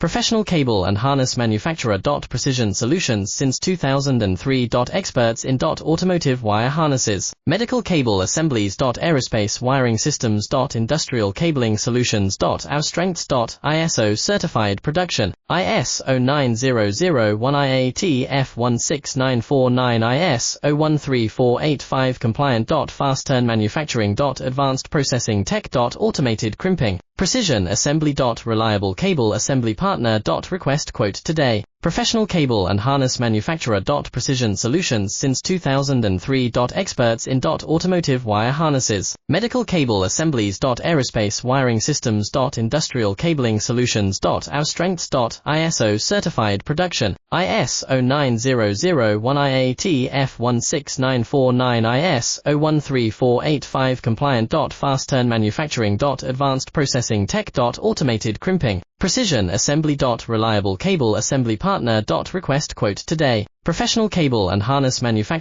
Professional cable and harness manufacturer. Precision solutions since 2003. Experts in automotive wire harnesses, medical cable assemblies. Aerospace wiring systems. Industrial cabling solutions. Our strengths. ISO certified production, ISO 9001 IATF 16949 ISO 13485 compliant. Fast turn manufacturing. Advanced processing tech. Automated crimping, precision assembly. Reliable cable assembly partner. Request quote today. Professional cable and harness manufacturer. Precision solutions since 2003. Experts in automotive wire harnesses, medical cable assemblies. Aerospace wiring systems. Industrial cabling solutions. Our strengths. ISO certified production, ISO 9001 IATF 16949 ISO 13485 compliant. Fast turn manufacturing. Advanced processing tech. Automated crimping, precision assembly. Reliable cable assembly partner. Request quote today. Professional cable and harness manufacturer.